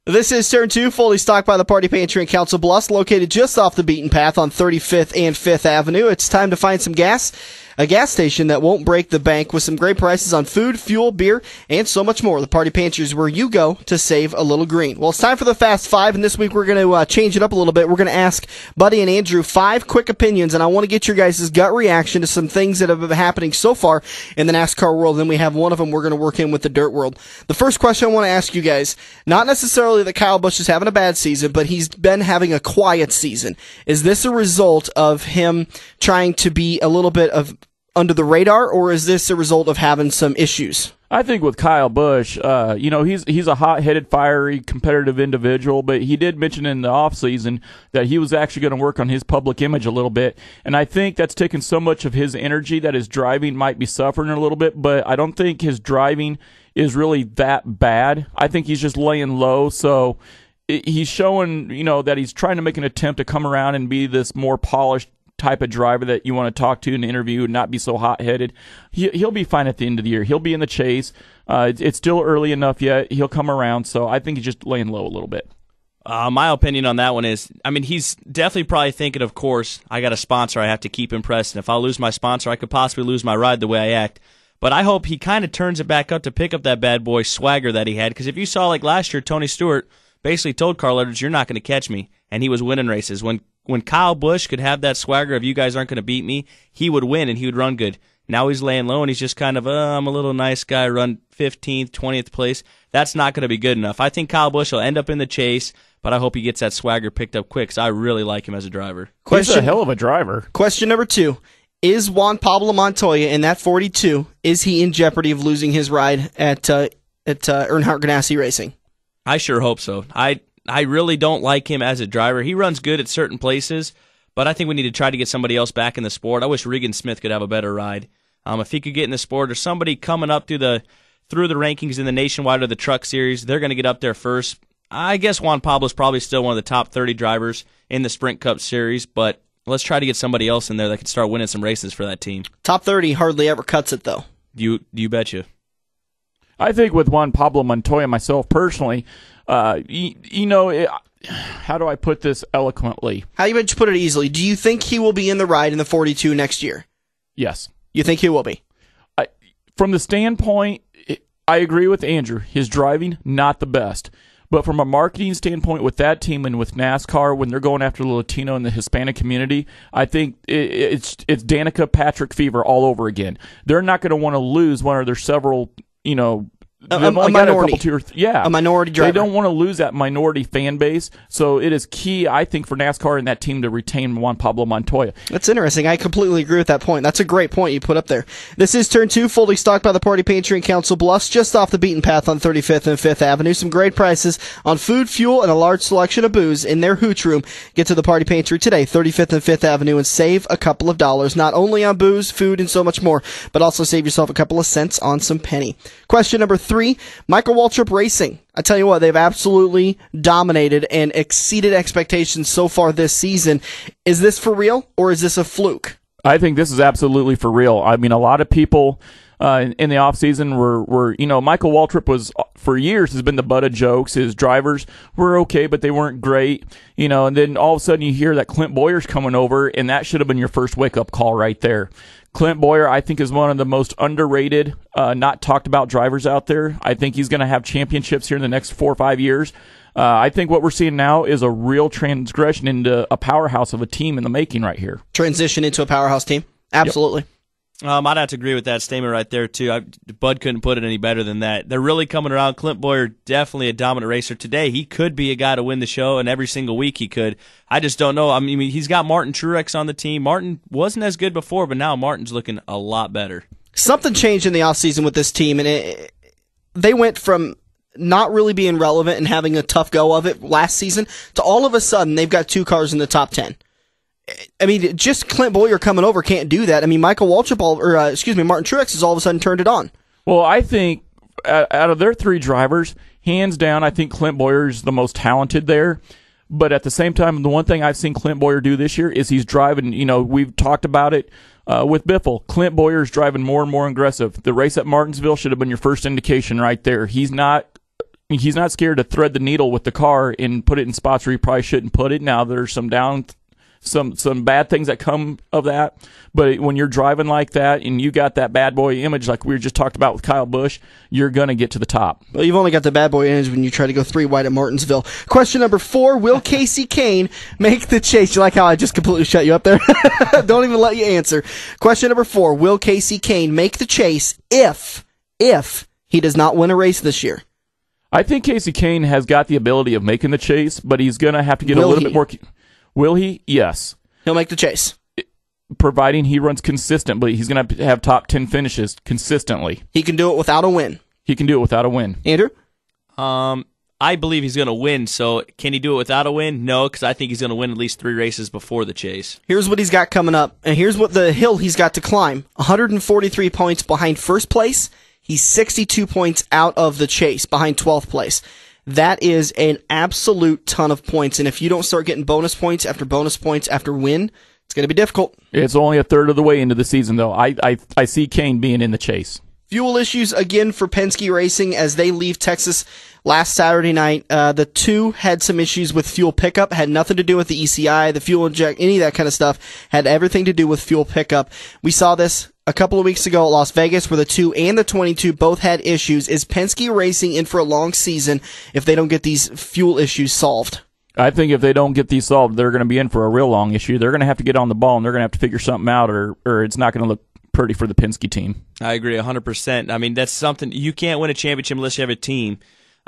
This is Turn 2, fully stocked by the Party Pantry in Council Bluffs, located just off the beaten path on 35th and 5th Avenue. It's time to find some gas, a gas station that won't break the bank with some great prices on food, fuel, beer, and so much more. The Party Pantry is where you go to save a little green. Well, it's time for the Fast Five, and this week we're going to change it up a little bit. We're going to ask Buddy and Andrew 5 quick opinions, and I want to get your guys' gut reaction to some things that have been happening so far in the NASCAR world. Then we have one of them we're going to work in with the dirt world. The first question I want to ask you guys, not necessarily that Kyle Busch is having a bad season, but he's been having a quiet season. Is this a result of him trying to be a little bit of under the radar, or is this a result of having some issues? I think with Kyle Busch, he's a hot-headed, fiery, competitive individual, but he did mention in the offseason that he was actually going to work on his public image a little bit, and I think that's taken so much of his energy that his driving might be suffering a little bit, but I don't think his driving is really that bad. I think he's just laying low, so he's showing, that he's trying to make an attempt to come around and be this more polished type of driver that you want to talk to in an interview and not be so hot-headed. He'll be fine at the end of the year. He'll be in the chase. It's still early enough yet. He'll come around, so I think he's just laying low a little bit. My opinion on that one is, he's definitely probably thinking, of course, I got a sponsor I have to keep impressed, and if I lose my sponsor, I could possibly lose my ride the way I act. But I hope he kind of turns it back up to pick up that bad boy swagger that he had, because if you saw, like last year, Tony Stewart basically told Carl Edwards, you're not going to catch me, and he was winning races. When Kyle Busch could have that swagger of you guys aren't going to beat me, he would win and he would run good. Now he's laying low and he's just kind of, I'm a little nice guy, run 15th, 20th place. That's not going to be good enough. I think Kyle Busch will end up in the chase, but I hope he gets that swagger picked up quick because I really like him as a driver. He's a hell of a driver. Question number 2. Is Pablo Montoya in that 42, is he in jeopardy of losing his ride at Earnhardt Ganassi Racing? I sure hope so. I really don't like him as a driver. He runs good at certain places, but I think we need to try to get somebody else back in the sport. I wish Regan Smith could have a better ride. If he could get in the sport, or somebody coming up through the rankings in the Nationwide or the Truck Series, they're going to get up there first. I guess Juan Pablo's probably still one of the top 30 drivers in the Sprint Cup Series, but let's try to get somebody else in there that can start winning some races for that team. Top 30 hardly ever cuts it, though. You betcha. I think with Juan Pablo Montoya, myself personally, how do I put this eloquently? How you put it easily? Do you think he will be in the ride in the 42 next year? Yes. You think he will be? From the standpoint, I agree with Andrew. His driving, not the best. But from a marketing standpoint with that team and with NASCAR, when they're going after the Latino and the Hispanic community, I think it's Danica Patrick fever all over again. They're not going to want to lose one of their several, a minority. A minority driver. They don't want to lose that minority fan base, so it is key, I think, for NASCAR and that team to retain Juan Pablo Montoya. That's interesting. I completely agree with that point. That's a great point you put up there. This is Turn 2, fully stocked by the Party Pantry in Council Bluffs, just off the beaten path on 35th and 5th Avenue. Some great prices on food, fuel, and a large selection of booze in their hooch room. Get to the Party Pantry today, 35th and 5th Avenue, and save a couple of dollars, not only on booze, food, and so much more, but also save yourself a couple of cents on some penny. Question number 3. Michael Waltrip Racing. I tell you what, they've absolutely dominated and exceeded expectations so far this season. Is this for real, or is this a fluke? I think this is absolutely for real. A lot of people in the offseason were Michael Waltrip was, for years, has been the butt of jokes. His drivers were okay, but they weren't great. And then all of a sudden you hear that Clint Bowyer's coming over, and that should have been your first wake-up call right there. Clint Bowyer, I think, is one of the most underrated, not talked about drivers out there. I think he's going to have championships here in the next 4 or 5 years. I think what we're seeing now is a real transgression into a powerhouse of a team in the making right here. Transition into a powerhouse team? Absolutely. Yep. I'd have to agree with that statement right there, too. Bud couldn't put it any better than that. They're really coming around. Clint Bowyer, definitely a dominant racer. Today, he could be a guy to win the show, and every single week he could. I just don't know. He's got Martin Truex on the team. Martin wasn't as good before, but now Martin's looking a lot better. Something changed in the offseason with this team, and they went from not really being relevant and having a tough go of it last season to all of a sudden they've got 2 cars in the top 10. Just Clint Bowyer coming over can't do that. Michael Waltrip, Martin Truex has all of a sudden turned it on. Well, I think out of their 3 drivers, hands down, I think Clint Bowyer is the most talented there. But at the same time, the one thing I've seen Clint Bowyer do this year is he's driving, we've talked about it with Biffle. Clint Bowyer's driving more and more aggressive. The race at Martinsville should have been your first indication right there. He's not he's not scared to thread the needle with the car and put it in spots where he probably shouldn't put it. Now there's some bad things that come of that, but when you're driving like that and you got that bad boy image like we just talked about with Kyle Busch, you're gonna get to the top. Well, you've only got the bad boy image when you try to go 3 wide at Martinsville. Question number 4: Will Casey Kane make the chase? You like how I just completely shut you up there? Don't even let you answer. Question number 4: Will Casey Kane make the chase if he does not win a race this year? I think Casey Kane has got the ability of making the chase, but he's gonna have to get a little bit more. Will he? Yes. He'll make the chase. Providing he runs consistently. He's going to have top 10 finishes consistently. He can do it without a win. He can do it without a win. Andrew? I believe he's going to win, so can he do it without a win? No, because I think he's going to win at least 3 races before the chase. Here's what he's got coming up, and here's what the hill he's got to climb. 143 points behind first place. He's 62 points out of the chase behind 12th place. That is an absolute ton of points, and if you don't start getting bonus points after win, it's going to be difficult. It's only a third of the way into the season, though. I see Kane being in the chase. Fuel issues again for Penske Racing as they leave Texas last Saturday night. The 2 had some issues with fuel pickup, had nothing to do with the ECI, the fuel inject, any of that kind of stuff, had everything to do with fuel pickup. We saw this a couple of weeks ago at Las Vegas where the 2 and the 22 both had issues. Is Penske Racing in for a long season if they don't get these fuel issues solved? I think if they don't get these solved, they're going to be in for a real long issue. They're going to have to get on the ball, and they're going to have to figure something out, or it's not going to look pretty for the Penske team. I agree 100%. I mean, that's something you can't win a championship unless you have a team.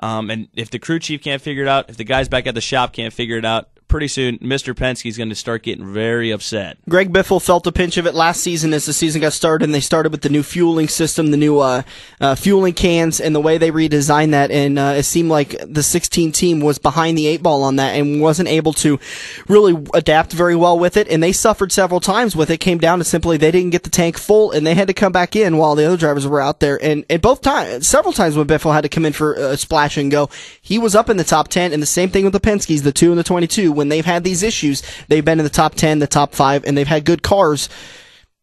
And if the crew chief can't figure it out, if the guys back at the shop can't figure it out, pretty soon Mr. Penske is going to start getting very upset. Greg Biffle felt a pinch of it last season as the season got started, and they started with the new fueling system, the new fueling cans, and the way they redesigned that, and it seemed like the 16 team was behind the 8 ball on that and wasn't able to really adapt very well with it, and they suffered several times with it. Came down to simply they didn't get the tank full, and they had to come back in while the other drivers were out there, and both times, several times when Biffle had to come in for a splash and go, he was up in the top 10, and the same thing with the Penskes, the 2 and the 22, when they've had these issues, they've been in the top 10, the top 5, and they've had good cars.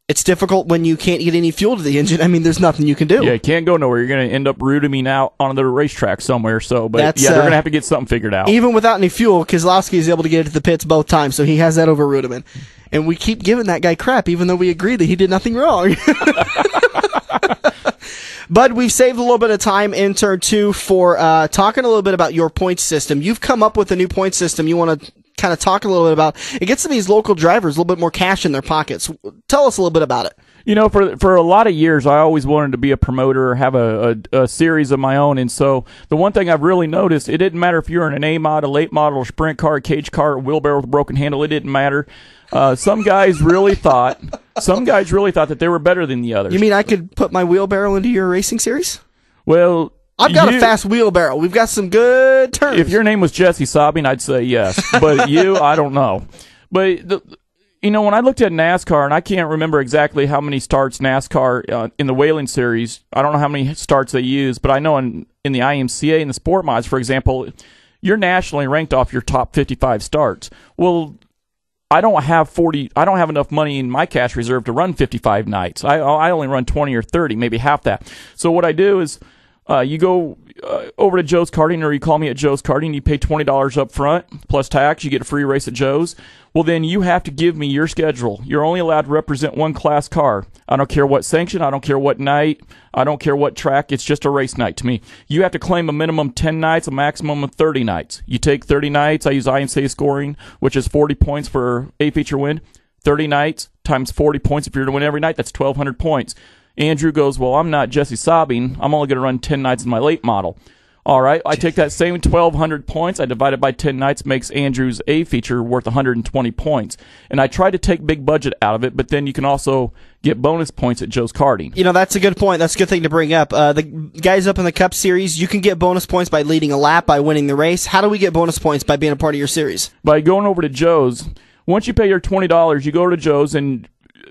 It's difficult when you can't get any fuel to the engine. I mean, there's nothing you can do. Yeah, you can't go nowhere. You're going to end up rooting out on the racetrack somewhere. So, but they're going to have to get something figured out. Even without any fuel, Keselowski is able to get it to the pits both times, so he has that over Rudiman. And we keep giving that guy crap, even though we agree that he did nothing wrong. But we've saved a little bit of time in turn 2 for talking a little bit about your point system. You've come up with a new point system you want to kind of talk a little bit about. It gets some of these local drivers a little bit more cash in their pockets. Tell us a little bit about it. You know, for a lot of years, I always wanted to be a promoter or have a series of my own. And so the one thing I've really noticed, it didn't matter if you're in an A mod, a late model, a sprint car, a cage car, a wheelbarrow with a broken handle. It didn't matter. Some guys really thought that they were better than the others. You mean I could put my wheelbarrow into your racing series? Well, I've got a fast wheelbarrow. We've got some good turns. If your name was Jesse Sabine, I'd say yes. But I don't know. But when I looked at NASCAR, and I can't remember exactly how many starts NASCAR in the Whelen Series, I don't know how many starts they use, but I know in the IMCA, in the Sport Mods, for example, you're nationally ranked off your top 55 starts. Well, I don't have enough money in my cash reserve to run 55 nights. I only run 20 or 30, maybe half that. So what I do is you go over to Joe's Karting, or you call me at Joe's Karting. You pay $20 up front plus tax. You get a free race at Joe's. Well, then you have to give me your schedule. You're only allowed to represent one class car. I don't care what sanction. I don't care what night. I don't care what track. It's just a race night to me. You have to claim a minimum 10 nights, a maximum of 30 nights. You take 30 nights. I use INCA scoring, which is 40 points for a feature win. 30 nights times 40 points. If you're to win every night, that's 1,200 points. Andrew goes, well, I'm not Jesse Sabine. I'm only going to run 10 nights in my late model. All right, I take that same 1,200 points, I divide it by 10 nights, makes Andrew's A feature worth 120 points. And I try to take big budget out of it, but then you can also get bonus points at Joe's Karting. You know, that's a good point. That's a good thing to bring up. The guys up in the Cup Series, you can get bonus points by leading a lap, by winning the race. How do we get bonus points by being a part of your series? By going over to Joe's. Once you pay your $20, you go to Joe's, and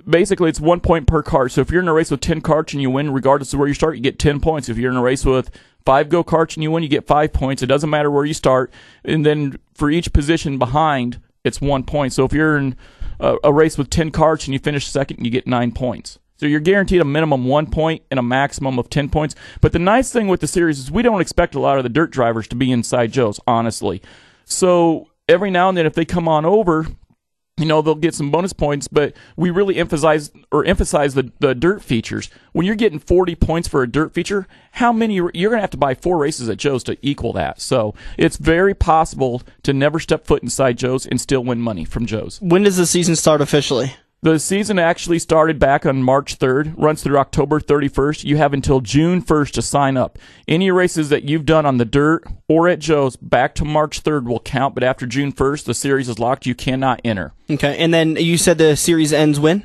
basically it's 1 point per cart. So if you're in a race with 10 carts and you win, regardless of where you start, you get 10 points. If you're in a race with 5 go-karts and you win, you get 5 points. It doesn't matter where you start. And then for each position behind, it's 1 point. So if you're in a race with 10 carts and you finish second, you get 9 points. So you're guaranteed a minimum 1 point and a maximum of 10 points. But the nice thing with the series is we don't expect a lot of the dirt drivers to be inside Joe's, honestly. So every now and then if they come on over, they'll get some bonus points, but we really emphasize the dirt features. When you're getting 40 points for a dirt feature, how many you're going to have to buy 4 races at Joe's to equal that. So it's very possible to never step foot inside Joe's and still win money from Joe's. When does the season start officially? The season actually started back on March 3rd, runs through October 31st. You have until June 1st to sign up. Any races that you've done on the dirt or at Joe's back to March 3rd will count, but after June 1st, the series is locked. You cannot enter. Okay, and then you said the series ends when?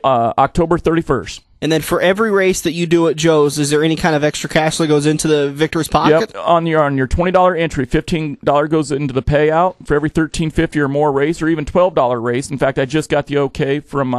October 31st. And then for every race that you do at Joe's, is there any kind of extra cash that goes into the victor's pocket? Yep. On your $20 entry, $15 goes into the payout for every $13.50 or more race, or even $12 race. In fact, I just got the okay from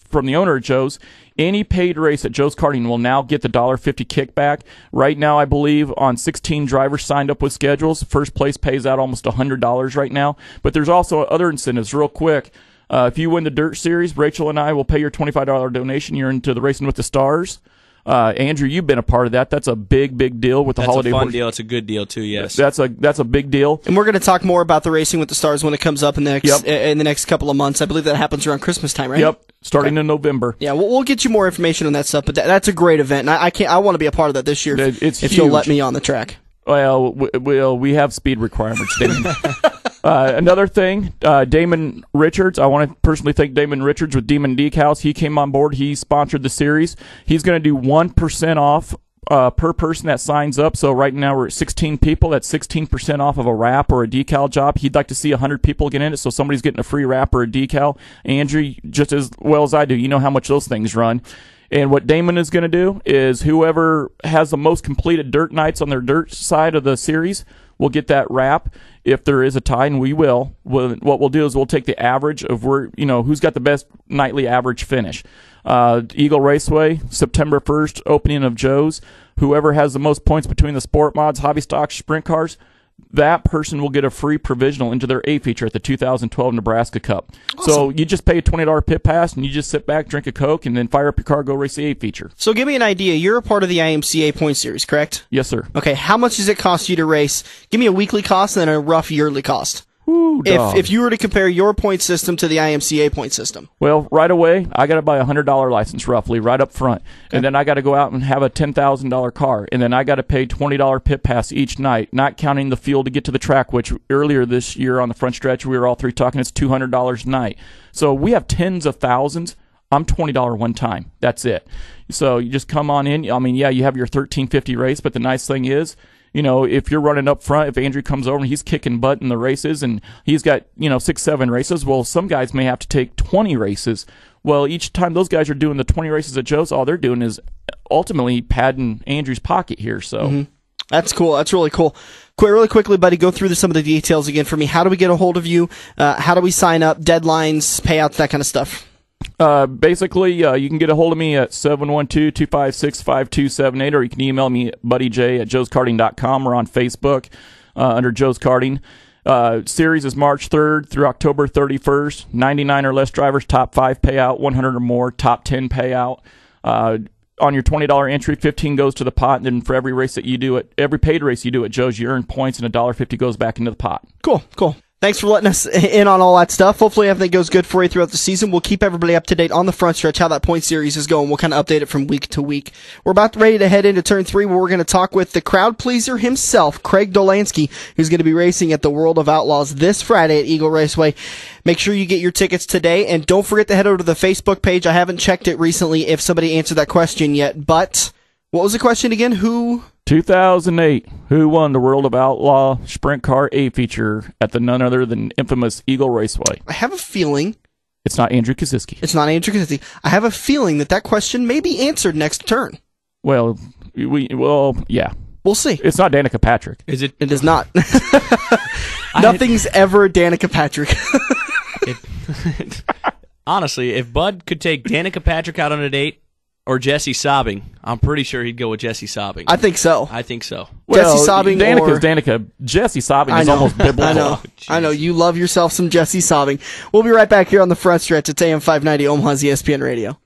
from the owner of Joe's. Any paid race at Joe's Karting will now get the $1.50 kickback. Right now, I believe on 16 drivers signed up with schedules, first place pays out almost $100 right now. But there's also other incentives. Real quick. If you win the Dirt Series, Rachel and I will pay your $25 donation. You're into the Racing with the Stars. Andrew, you've been a part of that. That's a big deal with the holiday. That's a fun deal. It's a good deal, too, yes. That's a big deal. And we're going to talk more about the Racing with the Stars when it comes up in the next couple of months. I believe that happens around Christmas time, right? Yep, starting in November. Yeah, we'll get you more information on that stuff, but that's a great event, and I want to be a part of that this year if huge. You'll let me on the track. Well, we have speed requirements, Damon. Another thing, Damon Richards. I want to personally thank Damon Richards with Demon Decals. He came on board. He sponsored the series. He's going to do 1% off per person that signs up. So right now we're at 16 people. That's 16% off of a wrap or a decal job. He'd like to see 100 people get in it, so somebody's getting a free wrap or a decal. Andrew, just as well as I do, you know how much those things run. And what Damon is going to do is whoever has the most completed dirt nights on their dirt side of the series will get that wrap. If there is a tie, and we will, what we'll do is we'll take the average of who's got the best nightly average finish. Eagle Raceway, September 1st, opening of Joe's. Whoever has the most points between the sport mods, hobby stocks, sprint cars, that person will get a free provisional into their A feature at the 2012 Nebraska Cup. Awesome. So you just pay a $20 pit pass, and you just sit back, drink a Coke, and then fire up your car, go race the A feature. So give me an idea. You're a part of the IMCA point series, correct? Yes, sir. Okay, how much does it cost you to race? Give me a weekly cost and then a rough yearly cost. Ooh, if you were to compare your point system to the IMCA point system. Well, right away, I got to buy a $100 license roughly right up front. Okay. And then I got to go out and have a $10,000 car. And then I got to pay $20 pit pass each night, not counting the fuel to get to the track, which earlier this year on the front stretch, we were all three talking, it's $200 a night. So we have tens of thousands. I'm $20 one time. That's it. So you just come on in. I mean, yeah, you have your $13.50 race, but the nice thing is, if you're running up front, if Andrew comes over and he's kicking butt in the races and he's got, 6-7 races, well, some guys may have to take 20 races. Well, each time those guys are doing the 20 races at Joe's, all they're doing is ultimately padding Andrew's pocket here. So That's cool. That's really cool. Really quickly, buddy, go through some of the details again for me. How do we get a hold of you? How do we sign up? Deadlines, payouts, that kind of stuff. Basically, you can get a hold of me at 712-256-5278, or you can email me at buddyj@joeskarting.com or on Facebook under Joe's Karting. Series is March 3rd through October 31st. 99 or less drivers, top 5 payout, 100 or more, top 10 payout. On your $20 entry, 15 goes to the pot, and then for every paid race you do at Joe's, you earn points, and $1.50 goes back into the pot. Cool. Thanks for letting us in on all that stuff. Hopefully everything goes good for you throughout the season. We'll keep everybody up to date on the front stretch, how that point series is going. We'll kind of update it from week to week. We're about ready to head into turn 3, where we're going to talk with the crowd pleaser himself, Craig Dolansky, who's going to be racing at the World of Outlaws this Friday at Eagle Raceway. Make sure you get your tickets today, and don't forget to head over to the Facebook page. I haven't checked it recently if somebody answered that question yet, but what was the question again? 2008, who won the World of Outlaw Sprint Car A feature at the none other than infamous Eagle Raceway? I have a feeling it's not Andrew Kosiski. I have a feeling that question may be answered next turn. Well, yeah. We'll see. It's not Danica Patrick. Is it? It is not. Nothing's ever Danica Patrick. Honestly, if Bud could take Danica Patrick out on a date, or Jesse Sobbing, I'm pretty sure he'd go with Jesse Sobbing. I think so. Well, Jesse Sobbing Danica's Danica. Jesse Sobbing is almost biblical. I know. You love yourself some Jesse Sobbing. We'll be right back here on the front stretch at AM 590 Omaha's ESPN Radio.